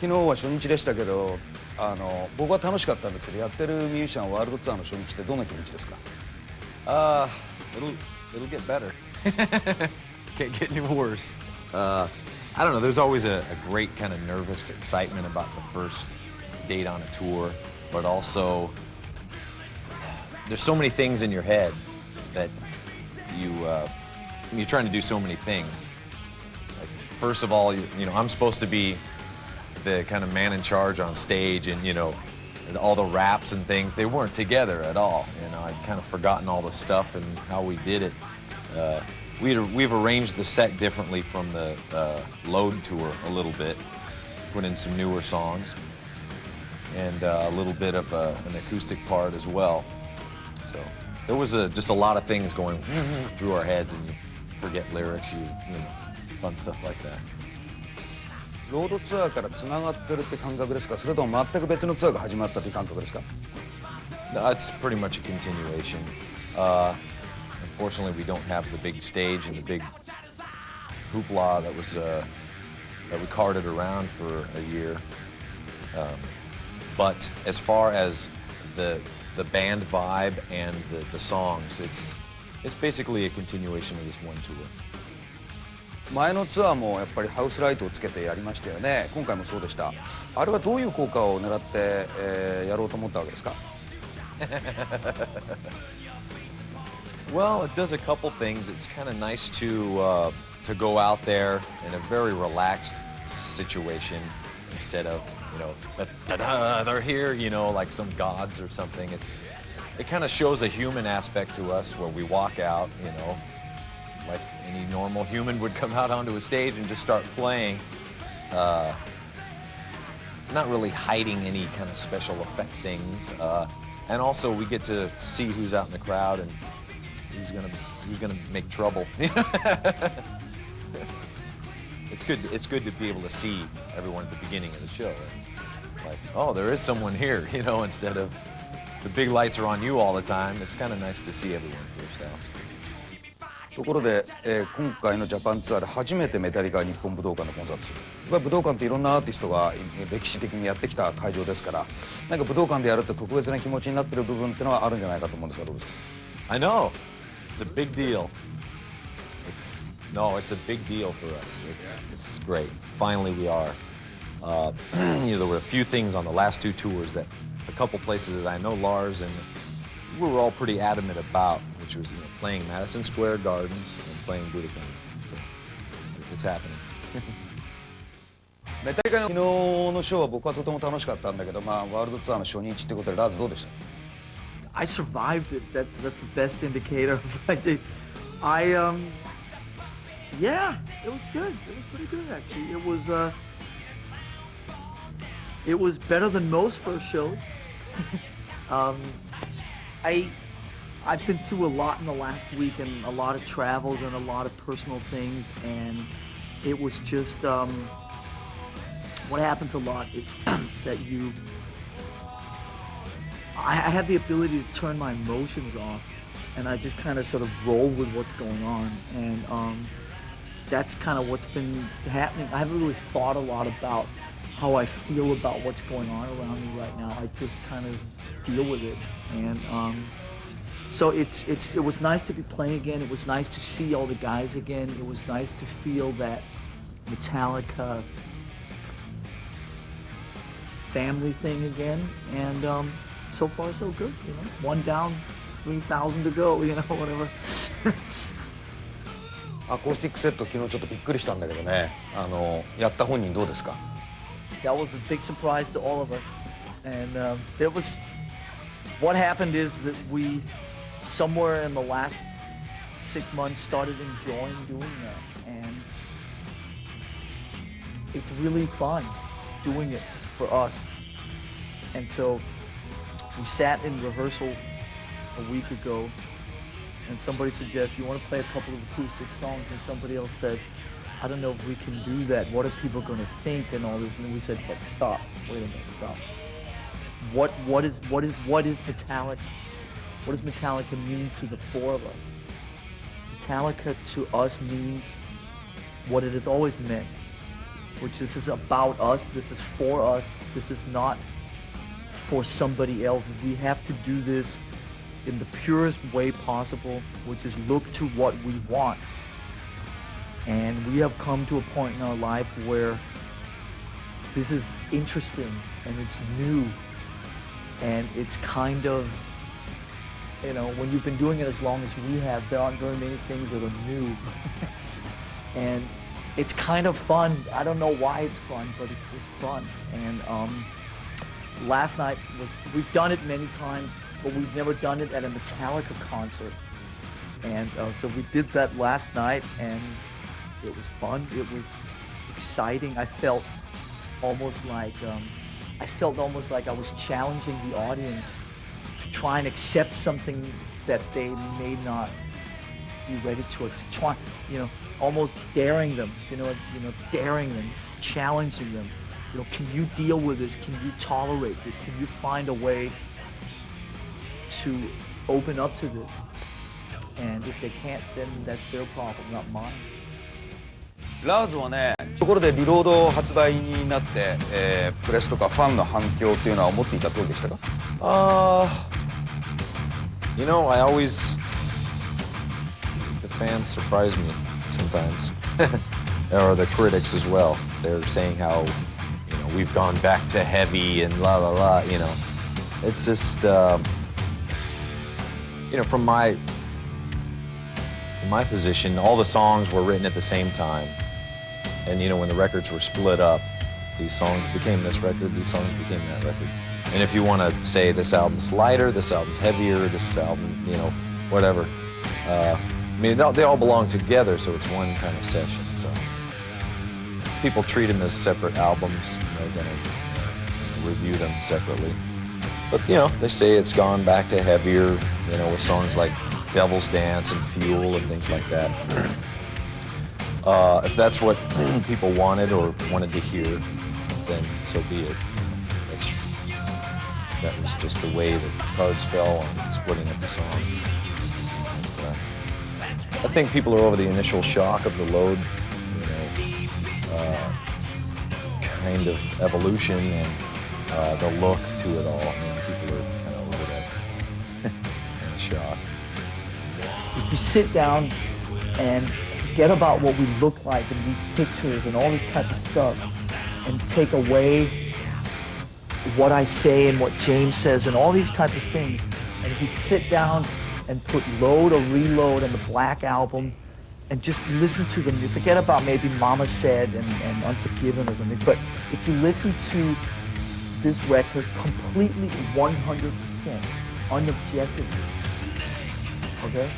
昨日は初日でしたけど、僕は楽しかったんですけど、やってるミュージシャンワールドツアーの初日ってどんな気持ちですか？ It'll get better. Can't get any worse. I don't know. There's always a great kind of nervous excitement about the first date on a tour, but also there's so many things in your head that you're trying to do so many things. Like, first of all, I'm supposed to be the kind of man in charge on stage, and all the raps and things, they weren't together at all. I'd kind of forgotten all the stuff and how we did it. We've arranged the set differently from the Load tour a little bit, put in some newer songs, and a little bit of an acoustic part as well. So there was just a lot of things going through our heads, and you forget lyrics, fun stuff like that. ロードツアーからつながってるって感覚ですか？それとも全く別のツアーが始まったという感覚ですか？ It's pretty much a continuation. Unfortunately, we don't have the big stage and the big hoopla that we carted around for a year. But as far as the band vibe and the songs, it's basically a continuation of this one tour. 前のツアーもやっぱりハウスライトをつけてやりましたよね。今回もそうでした。あれはどういう効果を狙って、やろうと思ったわけですか？ Well, it does a couple things. It's kind of nice to go out there in a very relaxed situation instead of da-da, they're here, like some gods or something. It kind of shows a human aspect to us where we walk out, like any normal human would come out onto a stage and just start playing. Not really hiding any kind of special effect things. And also we get to see who's out in the crowd and who's gonna make trouble. It's good to be able to see everyone at the beginning of the show. Like, oh, there is someone here, instead of the big lights are on you all the time. It's kind of nice to see everyone for yourself. ところで、今回のジャパンツアーで初めてメタリカ日本武道館のコンサートする。武道館っていろんなアーティストが歴史的にやってきた会場ですから、なんか武道館でやるって特別な気持ちになってる部分ってのはあるんじゃないかと思うんですが、どうですか？ I know. It's a big deal. It's a big deal for us. It's great. Finally, we are. There were a few things on the last two tours that a couple places that I know Lars and we were all pretty adamant about, which was playing Madison Square Gardens and playing Budokan. So it's happening. メタリカの昨日のショーは僕はとても楽しかったんだけど、ワールドツアーの初日ってことでラーズどうでした？ I survived it. That's the best indicator. Yeah, it was good. It was pretty good actually. It was better than most first shows. I've been through a lot in the last week and a lot of travels and a lot of personal things, and it was just what happens a lot is that I had the ability to turn my emotions off, and I just kind of sort of roll with what's going on, and that's kind of what's been happening. I haven't really thought a lot about how I feel about what's going on around me right now. I just kind of deal with it, and so it was nice to be playing again. It was nice to see all the guys again. It was nice to feel that Metallica family thing again, and so far so good. One down, 3,000 to go. Whatever. アコースティックセット昨日ちょっとびっくりしたんだけどね。やった本人どうですか？ That was a big surprise to all of us, and what happened is that we somewhere in the last 6 months started enjoying doing that, and it's really fun doing it for us. And so we sat in rehearsal a week ago, and somebody suggested, you want to play a couple of acoustic songs, and somebody else said, I don't know if we can do that. What are people going to think and all this? And then we said, but stop. Wait a minute, stop. What is Metallica? What does Metallica mean to the four of us? Metallica to us means what it has always meant. which this is about us, this is for us, this is not for somebody else. We have to do this in the purest way possible, which is look to what we want. And we have come to a point in our life where this is interesting and it's new and it's kind of, you know, when you've been doing it as long as we have, there aren't very many things that are new. And it's kind of fun. I don't know why it's fun, but it's just fun. And last night we've done it many times, but we've never done it at a Metallica concert. And so we did that last night, and it was fun. It was exciting. I felt almost like I was challenging the audience to try and accept something that they may not be ready to accept. Try, you know, almost daring them. Daring them, challenging them. You know, can you deal with this? Can you tolerate this? Can you find a way to open up to this? And if they can't, then that's their problem, not mine. ラーズはね、ところでリロード発売になって、プレスとかファンの反響っていうのは思っていた通りでしたか？ You know, I always, the fans surprise me sometimes, or the critics as well. They're saying how, you know, we've gone back to heavy and la la la. You know, it's just, you know, from my position, all the songs were written at the same time. And, you know, when the records were split up, these songs became this record, these songs became that record. And if you want to say this album's lighter, this album's heavier, this album, you know, whatever. I mean, they all belong together, so it's one kind of session. So people treat them as separate albums, and they're going to review them separately. But, you know, they say it's gone back to heavier, you know, with songs like Devil's Dance and Fuel and things like that. If that's what people wanted or wanted to hear, then so be it. That was just the way the cards fell on splitting up the songs. But, I think people are over the initial shock of the Load, you know, kind of evolution and the look to it all. I mean, people are kind of over that kind of shock. If you sit down and forget about what we look like in these pictures and all this type of stuff and take away what I say and what James says and all these type of things, and if you sit down and put Load or Reload on the Black Album and just listen to them, you forget about maybe Mama Said and Unforgiven or something, but if you listen to this record completely 100% unobjectively, okay,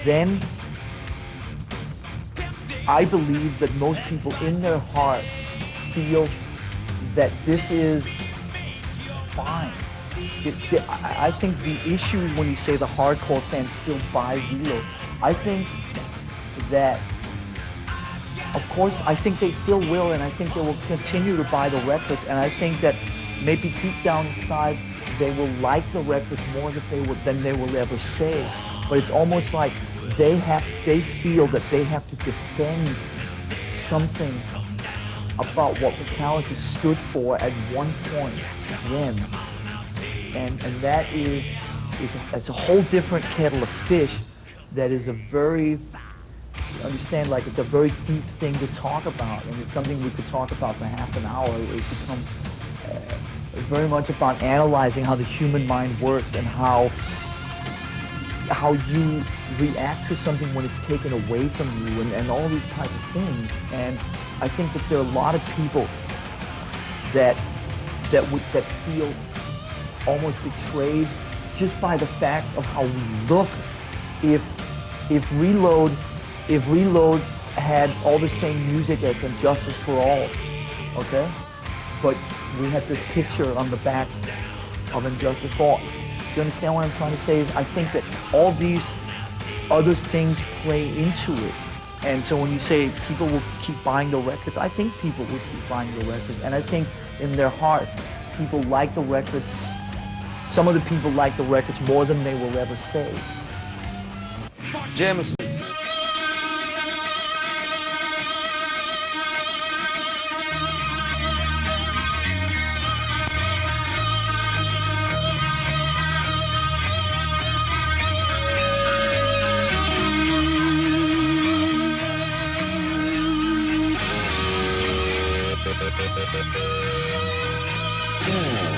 then I believe that most people in their heart feel that this is fine. I think the issue is when you say the hardcore fans still buy Reload. I think that, of course, I think they still will, and I think they will continue to buy the records, and I think that maybe deep down inside they will like the records more than they will ever say. But it's almost like they feel that they have to defend something about what Metallica stood for at one point then. And that is a whole different kettle of fish that is a very, you understand, like it's a very deep thing to talk about, and it's something we could talk about for half an hour. It becomes very much about analyzing how the human mind works and how you react to something when it's taken away from you and all these types of things. And I think that there are a lot of people that feel almost betrayed just by the fact of how we look. If Reload had all the same music as Injustice for All, okay? But we had this picture on the back of Injustice for All. Do you understand what I'm trying to say? Is I think that all these other things play into it. And so when you say people will keep buying the records, I think people will keep buying the records. And I think in their heart, people like the records. Some of the people like the records more than they will ever say. ジェームス Hmm.